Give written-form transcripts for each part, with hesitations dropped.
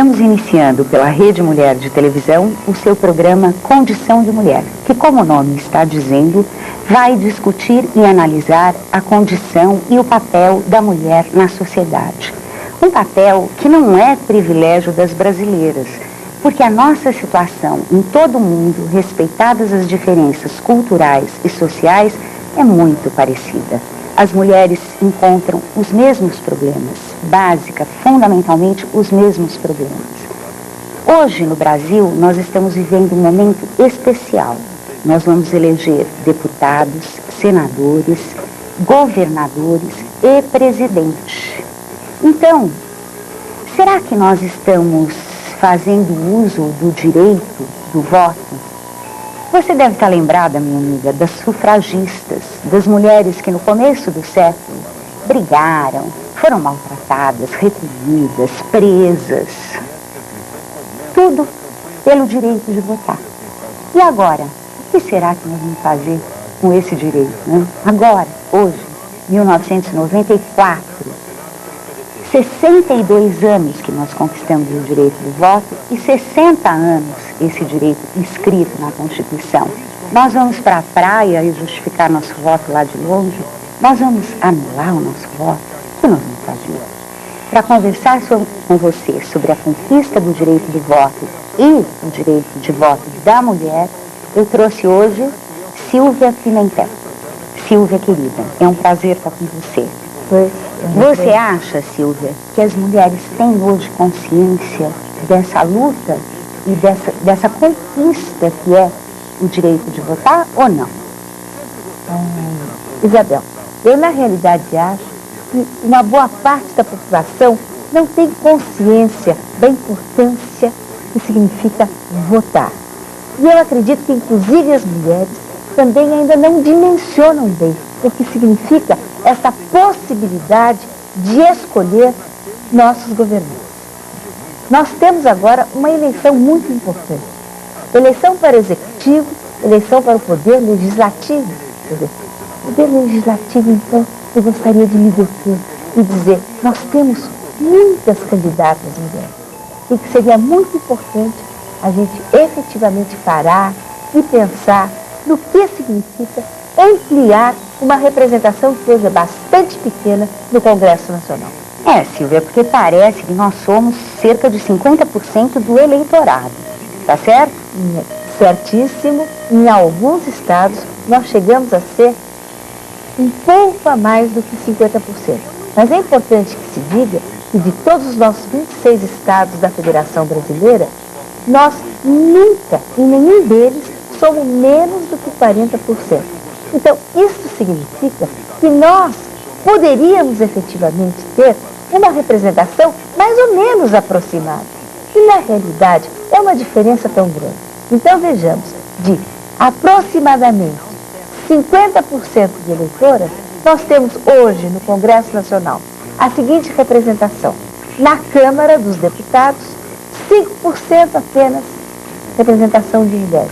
Estamos iniciando pela Rede Mulher de Televisão o seu programa Condição de Mulher, que, como o nome está dizendo, vai discutir e analisar a condição e o papel da mulher na sociedade. Um papel que não é privilégio das brasileiras, porque a nossa situação em todo o mundo, respeitadas as diferenças culturais e sociais, é muito parecida. As mulheres encontram os mesmos problemas, fundamentalmente os mesmos problemas. Hoje, no Brasil, nós estamos vivendo um momento especial. Nós vamos eleger deputados, senadores, governadores e presidente. Então, será que nós estamos fazendo uso do direito do voto? Você deve estar lembrada, minha amiga, das sufragistas, das mulheres que no começo do século brigaram, foram maltratadas, reprimidas, presas. Tudo pelo direito de votar. E agora, o que será que nós vamos fazer com esse direito, né? Agora, hoje, 1994, 62 anos que nós conquistamos o direito do voto e 60 anos esse direito inscrito na Constituição. Nós vamos para a praia e justificar nosso voto lá de longe? Nós vamos anular o nosso voto? O que nós vamos fazer? Para conversar com você sobre a conquista do direito do voto e o direito de voto da mulher, eu trouxe hoje Silvia Pimentel. Silvia, querida, é um prazer estar com você. Você acha, Silvia, que as mulheres têm hoje consciência dessa luta e dessa conquista que é o direito de votar ou não? Isabel, eu na realidade acho que uma boa parte da população não tem consciência da importância que significa votar. E eu acredito que inclusive as mulheres também ainda não dimensionam bem o que significa essa possibilidade de escolher nossos governantes. Nós temos agora uma eleição muito importante. Eleição para o executivo, eleição para o poder legislativo. Quer dizer, poder legislativo, então, eu gostaria de me deter e dizer, nós temos muitas candidatas mulheres e que seria muito importante a gente efetivamente parar e pensar no que significa ampliar uma representação que hoje é bastante pequena no Congresso Nacional. Silvia, porque parece que nós somos cerca de 50% do eleitorado, tá certo? Certíssimo. Em alguns estados, nós chegamos a ser um pouco a mais do que 50%. Mas é importante que se diga que de todos os nossos 26 estados da Federação Brasileira, nós nunca, em nenhum deles, somos menos do que 40%. Então, isso significa que nós poderíamos efetivamente ter uma representação mais ou menos aproximada. E, na realidade, é uma diferença tão grande. Então, vejamos, de aproximadamente 50% de eleitoras, nós temos hoje no Congresso Nacional a seguinte representação. Na Câmara dos Deputados, 5% apenas representação de mulheres.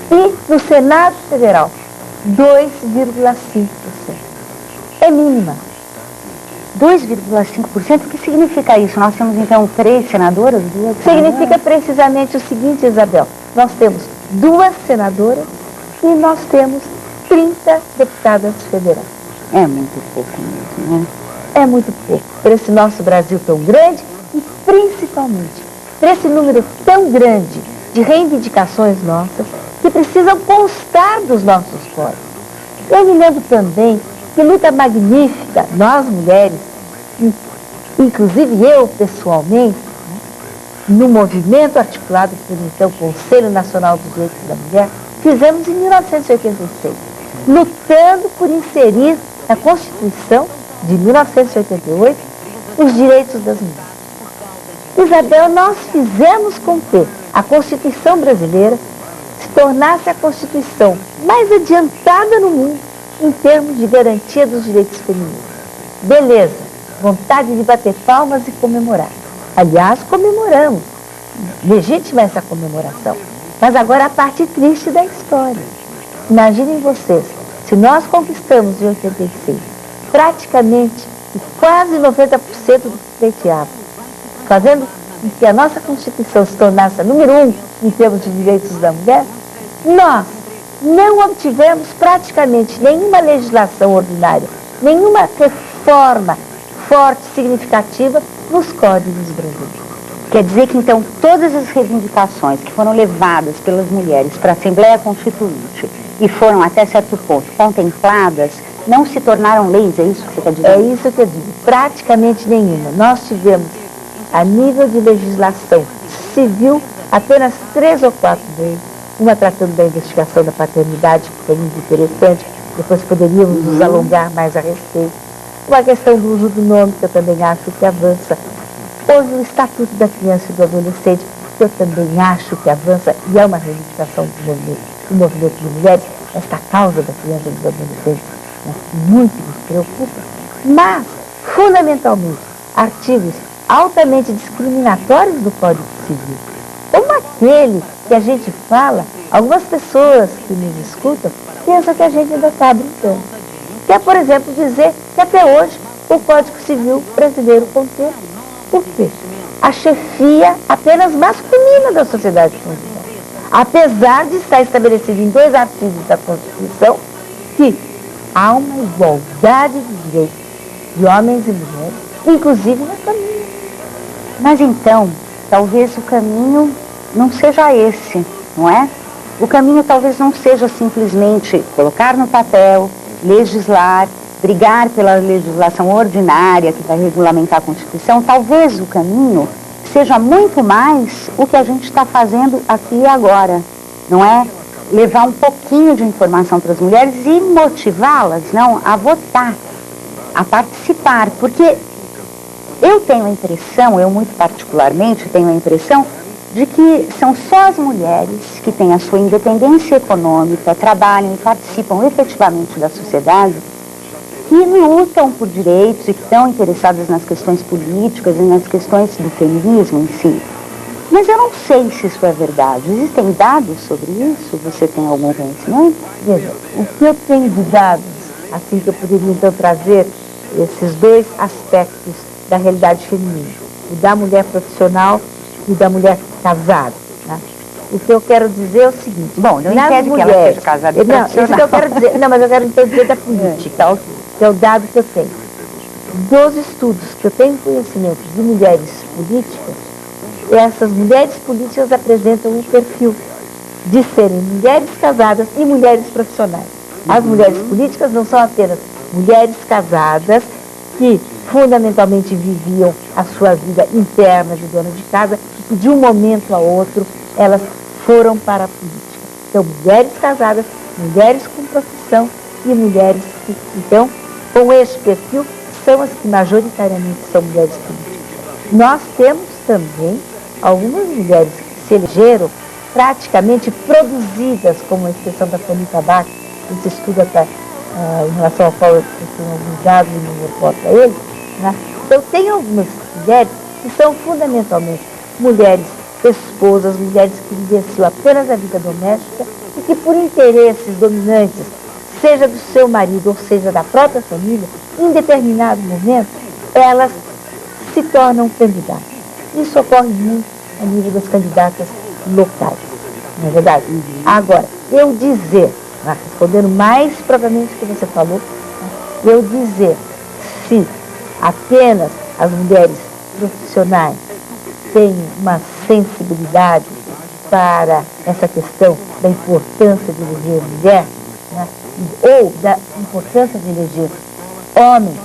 E no Senado Federal, 2,5%. É mínima. 2,5%? O que significa isso? Nós temos, então, 3 senadoras? Significa precisamente o seguinte, Isabel. Nós temos 2 senadoras e nós temos 30 deputadas federais. É muito pouco mesmo, né? É muito pouco. Para esse nosso Brasil tão grande e, principalmente, para esse número tão grande de reivindicações nossas que precisam constar dos nossos fóruns. Eu me lembro também que luta magnífica, nós mulheres, inclusive eu pessoalmente, no movimento articulado pelo então Conselho Nacional dos Direitos da Mulher, fizemos em 1986, lutando por inserir na Constituição de 1988 os direitos das mulheres. Isabel, nós fizemos com que a Constituição brasileira se tornasse a Constituição mais adiantada no mundo em termos de garantia dos direitos femininos. Beleza, vontade de bater palmas e comemorar. Aliás, comemoramos. Legítima essa comemoração. Mas agora a parte triste da história. Imaginem vocês, se nós conquistamos em 86, praticamente quase 90% do pleiteado, fazendo em que a nossa Constituição se tornasse a número 1 em termos de direitos da mulher, nós não obtivemos praticamente nenhuma legislação ordinária, nenhuma reforma forte, significativa nos códigos brasileiros. Quer dizer que, então, todas as reivindicações que foram levadas pelas mulheres para a Assembleia Constituinte e foram, até certo ponto, contempladas, não se tornaram leis, é isso que você quer dizer? É isso que eu digo, praticamente nenhuma. Nós tivemos, a nível de legislação civil, apenas 3 ou 4 leis, uma tratando da investigação da paternidade, que foi muito interessante, depois poderíamos nos alongar mais a respeito. Uma questão do uso do nome, que eu também acho que avança. Hoje o Estatuto da Criança e do Adolescente, que eu também acho que avança, e é uma reivindicação do movimento de mulheres, esta causa da criança e dos adolescentes, né, que muito nos preocupa, mas, fundamentalmente, artigos altamente discriminatórios do Código Civil, como aquele que a gente fala, algumas pessoas que nos escutam pensam que a gente ainda está brincando. Que é, por exemplo, dizer que até hoje o Código Civil brasileiro contém o quê? A chefia apenas masculina da sociedade conjugal. Apesar de estar estabelecido em 2 artigos da Constituição que há uma igualdade de direitos de homens e mulheres, inclusive na família. Mas então, talvez o caminho não seja esse, não é? O caminho talvez não seja simplesmente colocar no papel, legislar, brigar pela legislação ordinária que vai regulamentar a Constituição. Talvez o caminho seja muito mais o que a gente está fazendo aqui e agora, não é? Levar um pouquinho de informação para as mulheres e motivá-las, não, a votar, a participar, porque eu tenho a impressão, eu muito particularmente tenho a impressão de que são só as mulheres que têm a sua independência econômica, trabalham e participam efetivamente da sociedade, que lutam por direitos e que estão interessadas nas questões políticas e nas questões do feminismo em si. Mas eu não sei se isso é verdade. Existem dados sobre isso? Você tem algum conhecimento? Veja, o que eu tenho de dados, assim que eu poderia então trazer esses 2 aspectos da realidade feminina, o da mulher profissional e da mulher casada, né? O que eu quero dizer é o seguinte... Bom, não impede que ela seja casada e profissional. Não, isso que eu quero dizer, não, mas eu quero então dizer da política, que é o dado que eu tenho. Dos estudos que eu tenho conhecimento de mulheres políticas, essas mulheres políticas apresentam um perfil de serem mulheres casadas e mulheres profissionais. As mulheres políticas não são apenas mulheres casadas que fundamentalmente viviam a sua vida interna de dona de casa e que de um momento a outro elas foram para a política. Então, mulheres casadas, mulheres com profissão e mulheres que, então, com esse perfil, são as que majoritariamente são mulheres políticas. Nós temos também algumas mulheres que se elegeram praticamente produzidas, como a expressão da Fanny Bach, esse estudo em relação ao qual eu tenho alguns dados e não reporto a ele, né? Então, tem algumas mulheres que são fundamentalmente mulheres esposas, mulheres que vivenciam apenas a vida doméstica e que por interesses dominantes, seja do seu marido ou seja da própria família, em determinado momento, elas se tornam candidatas. Isso ocorre muito a nível das candidatas locais, não é verdade? Agora, eu dizer, respondendo mais propriamente o que você falou, eu dizer se apenas as mulheres profissionais têm uma sensibilidade para essa questão da importância de eleger mulher, né? Ou da importância de eleger homens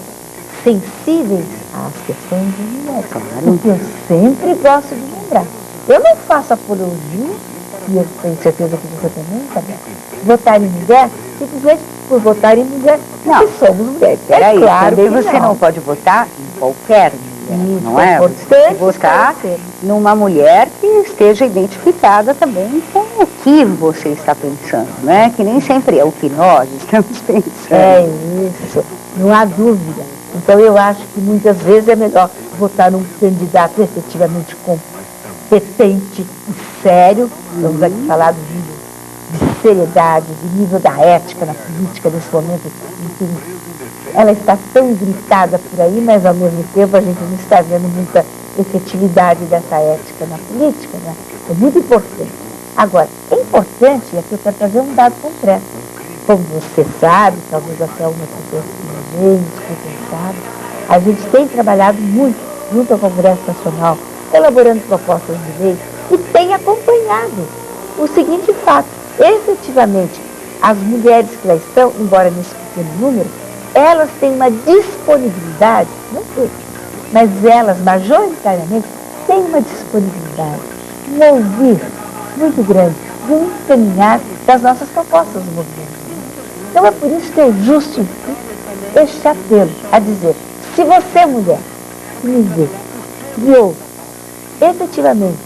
sensíveis às questões de mulheres. Porque eu sempre gosto de lembrar. Eu não faço apologia, e eu tenho certeza que você também, tá bem? Votar em mulher, simplesmente por votar em mulher, não, que somos mulheres. Peraí, claro também você não pode votar em qualquer mulher, não é? Você tem que votar numa mulher que esteja identificada também com o que você está pensando, né? Que nem sempre é o que nós estamos pensando. É isso, não há dúvida. Então eu acho que muitas vezes é melhor votar num candidato efetivamente competente e sério, vamos aqui falar do nível de seriedade, do nível da ética na política nesse momento em que ela está tão gritada por aí, mas ao mesmo tempo a gente não está vendo muita efetividade dessa ética na política, né? É muito importante. Agora, é importante, e aqui eu quero trazer um dado concreto. Como você sabe, talvez até algumas pessoas que me veem, escutem, sabem, a gente tem trabalhado muito junto ao Congresso Nacional, elaborando propostas de lei, e tem acompanhado o seguinte fato: efetivamente, as mulheres que lá estão, embora nesse pequeno número, elas têm uma disponibilidade, não todas, mas elas, majoritariamente, têm uma disponibilidade, um ouvir muito grande, de um encaminhar das nossas propostas do movimento. Então é por isso que eu justifico este apelo a dizer: se você, mulher, que me vê, me ouve, efetivamente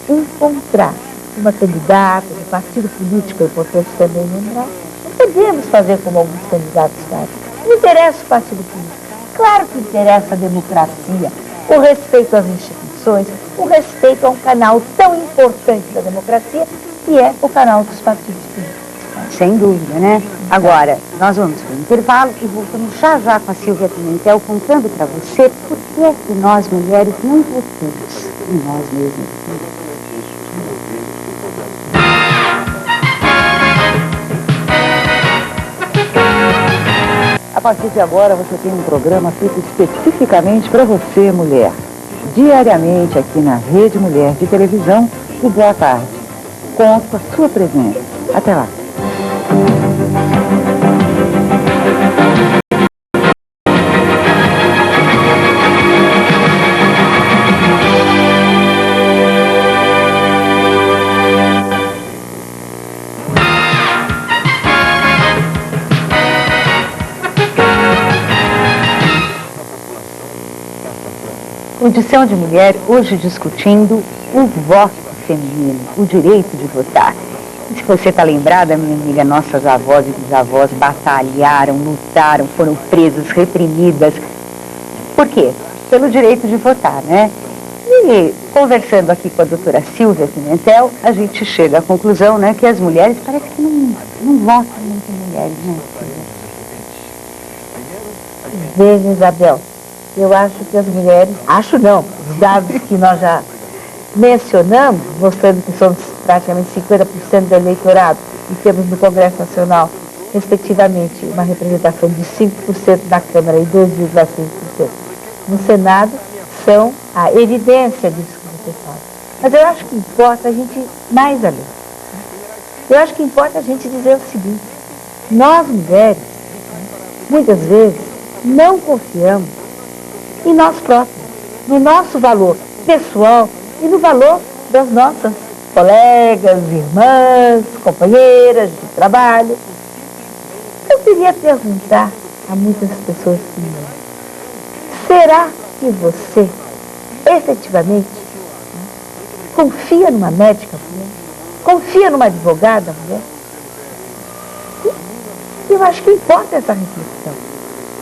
encontrar uma candidata do partido político, é importante também lembrar, não podemos fazer como alguns candidatos fazem. Não interessa o partido político. Claro que interessa a democracia, o respeito às instituições, o respeito a um canal tão importante da democracia, que é o canal dos partidos políticos. Sem dúvida, né? Agora, nós vamos para o intervalo e voltamos já com a Silvia Pimentel contando para você por que nós mulheres não votamos em nós mesmas. A partir de agora você tem um programa feito especificamente para você, mulher. Diariamente aqui na Rede Mulher de Televisão, o Boa Tarde. Conto com a sua presença. Até lá. Condição de mulher, hoje discutindo o voto feminino, o direito de votar. E se você está lembrada, minha amiga, nossas avós e bisavós batalharam, lutaram, foram presas, reprimidas. Por quê? Pelo direito de votar, né? E conversando aqui com a doutora Silvia Pimentel, a gente chega à conclusão, né, que as mulheres parece que não votam muito em mulheres, né, Silvia? Veja, Isabel, eu acho que as mulheres, acho não, os dados que nós já mencionamos, mostrando que somos praticamente 50% do eleitorado e temos no Congresso Nacional, respectivamente, uma representação de 5% na Câmara e 2,6% no Senado, são a evidência disso que você fala. Mas eu acho que importa a gente ir mais além. Eu acho que importa a gente dizer o seguinte: nós mulheres, muitas vezes, não confiamos em nós próprios, no nosso valor pessoal e no valor das nossas colegas, irmãs, companheiras de trabalho. Eu queria perguntar a muitas pessoas que me ouvem: será que você efetivamente confia numa médica mulher? Confia numa advogada mulher? Eu acho que importa essa reflexão,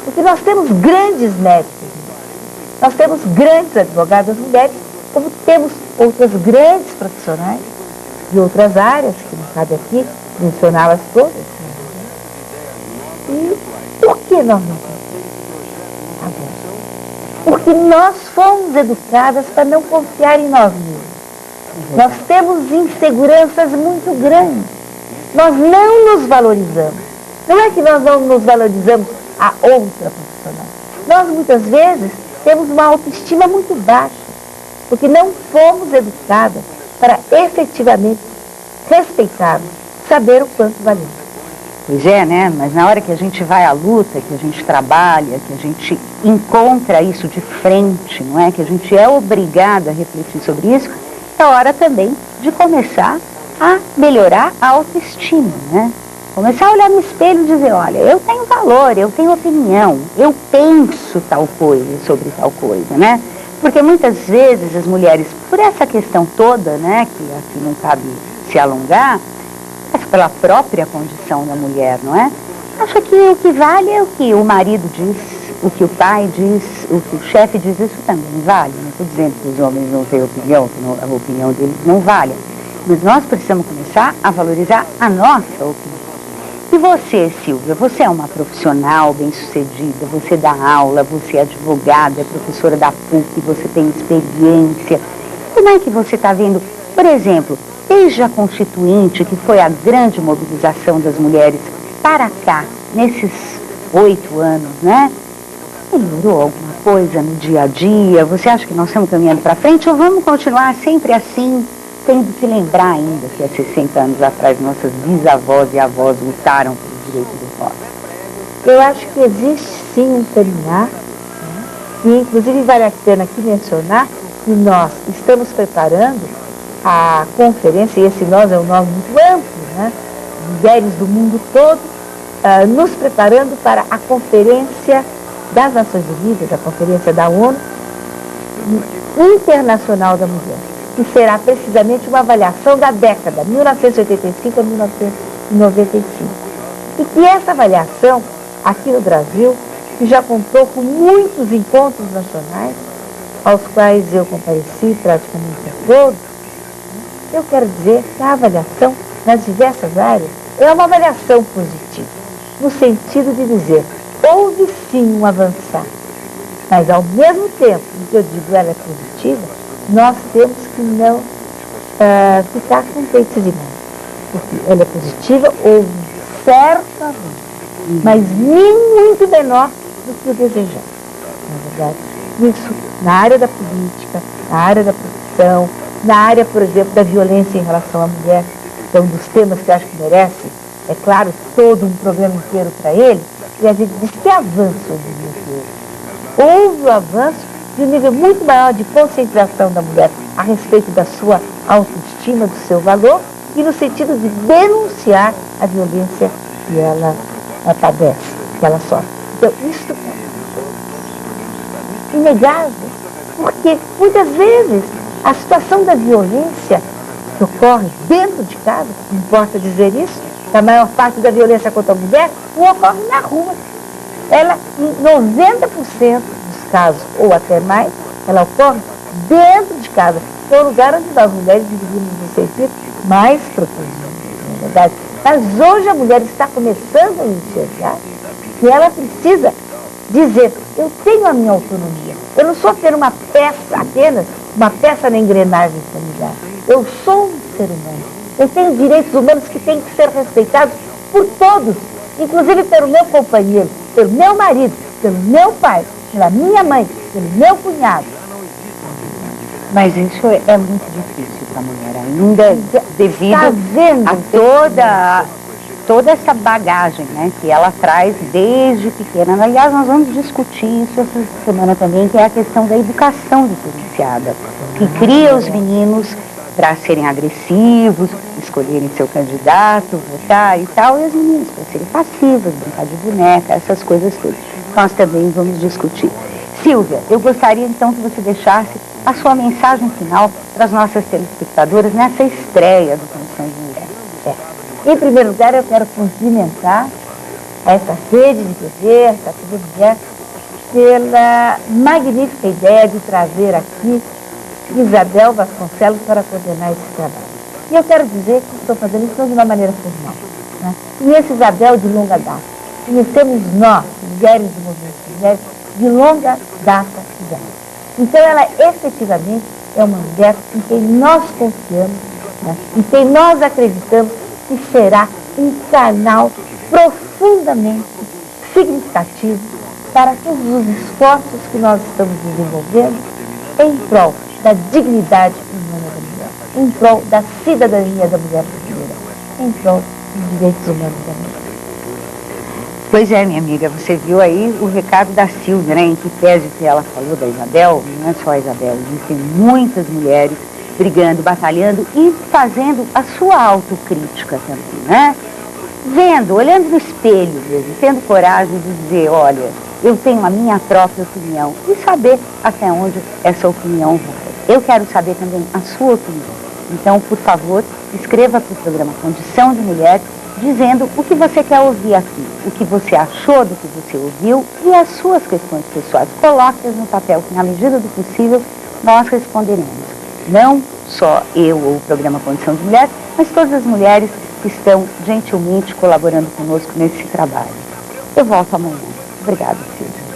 porque nós temos grandes médicas mulheres, nós temos grandes advogadas mulheres, como temos outras grandes profissionais de outras áreas, que não cabe aqui mencioná-las todas. E por que nós não confiamos? Porque nós fomos educadas para não confiar em nós mesmos. Nós temos inseguranças muito grandes. Nós não nos valorizamos. Não é que nós não nos valorizamos a outra profissional. Nós, muitas vezes, temos uma autoestima muito baixa, porque não fomos educadas para efetivamente respeitarmos, saber o quanto valemos. Pois é, né? Mas na hora que a gente vai à luta, que a gente trabalha, que a gente encontra isso de frente, não é? Que a gente é obrigada a refletir sobre isso, é hora também de começar a melhorar a autoestima, né? Começar a olhar no espelho e dizer: olha, eu tenho valor, eu tenho opinião, eu penso tal coisa sobre tal coisa, né? Porque muitas vezes as mulheres, por essa questão toda, né, que aqui não cabe se alongar, mas pela própria condição da mulher, não é? Acha que o que vale é o que o marido diz, o que o pai diz, o que o chefe diz, isso também vale. Não estou dizendo que os homens não têm opinião, que a opinião deles não vale. Mas nós precisamos começar a valorizar a nossa opinião. E você, Silvia, você é uma profissional bem-sucedida, você dá aula, você é advogada, é professora da PUC, você tem experiência. Como é que você está vendo, por exemplo, desde a Constituinte, que foi a grande mobilização das mulheres, para cá, nesses 8 anos, né? Melhorou alguma coisa no dia a dia? Você acha que nós estamos caminhando para frente ou vamos continuar sempre assim, tendo que lembrar ainda que há 60 anos atrás nossas bisavós e avós lutaram pelo direito do voto? Eu acho que existe sim um caminhar, né? E inclusive vale a pena aqui mencionar que nós estamos preparando a conferência, e esse nós é um nome muito amplo, né? Mulheres do mundo todo, nos preparando para a Conferência das Nações Unidas, a Conferência da ONU Internacional da Mulher, que será precisamente uma avaliação da década 1985 a 1995. E que essa avaliação, aqui no Brasil, que já contou com muitos encontros nacionais, aos quais eu compareci praticamente a todos, eu quero dizer que a avaliação nas diversas áreas é uma avaliação positiva, no sentido de dizer, houve sim um avançar, mas ao mesmo tempo que eu digo ela é positiva, nós temos que não ficar com peitos de mão, porque ela é positiva, houve um certo avanço, mas nem muito menor do que o desejado, na verdade. Isso na área da política, na área da profissão, na área, por exemplo, da violência em relação à mulher, que é um dos temas que eu acho que merece, é claro, todo um programa inteiro para ele, e a gente diz que avanço houve o avanço de um nível muito maior de conscientização da mulher a respeito da sua autoestima, do seu valor, e no sentido de denunciar a violência que ela padece, que ela sofre. Então, isso é inegável, porque muitas vezes a situação da violência que ocorre dentro de casa, não importa dizer isso, a maior parte da violência contra a mulher não ocorre na rua. Ela, em 90% dos casos, ou até mais, ela ocorre dentro de casa, que é o lugar onde nós mulheres deveríamos nos sentir mais protegidas, na verdade. Mas hoje a mulher está começando a enxergar que ela precisa dizer, eu tenho a minha autonomia, eu não sou apenas uma peça na engrenagem familiar, eu sou um ser humano, eu tenho direitos humanos que têm que ser respeitados por todos, inclusive pelo meu companheiro, pelo meu marido, pelo meu pai, pela minha mãe, pelo meu cunhado. Mas isso é muito difícil para a mulher ainda, devido a toda essa bagagem, né, que ela traz desde pequena. Aliás, nós vamos discutir isso essa semana também, que é a questão da educação diferenciada, que cria os meninos para serem agressivos, escolherem seu candidato, votar e tal, e as meninas para serem passivas, brincar de boneca, essas coisas todas. Nós também vamos discutir. Silvia, eu gostaria então que você deixasse a sua mensagem final para as nossas telespectadoras nessa estreia do Condição de Mulher. Em primeiro lugar, eu quero cumprimentar essa rede de TV, essa TV Mulher, pela magnífica ideia de trazer aqui Isabel Vasconcelos para coordenar esse trabalho. E eu quero dizer que estou fazendo isso de uma maneira formal, né? Conheço Isabel de longa data. Conhecemos nós, mulheres do movimento de mulheres, de longa data dela. Então ela efetivamente é uma mulher em quem nós confiamos, né? Em quem nós acreditamos que será um canal profundamente significativo para todos os esforços que nós estamos desenvolvendo em prol da dignidade humana da mulher, em prol da cidadania da mulher brasileira, em prol dos direitos humanos da mulher. Pois é, minha amiga, você viu aí o recado da Silvia, né, em que pese que ela falou da Isabel, não é só a Isabel, existem muitas mulheres brigando, batalhando e fazendo a sua autocrítica também, né? Vendo, olhando no espelho mesmo, tendo coragem de dizer, olha, eu tenho a minha própria opinião e saber até onde essa opinião vai. Eu quero saber também a sua opinião. Então, por favor, escreva para o programa Condição de Mulher, dizendo o que você quer ouvir aqui, o que você achou do que você ouviu e as suas questões pessoais. Coloque-as no papel, que na medida do possível nós responderemos. Não só eu ou o programa Condição de Mulher, mas todas as mulheres que estão gentilmente colaborando conosco nesse trabalho. Eu volto amanhã. Obrigada, Cida.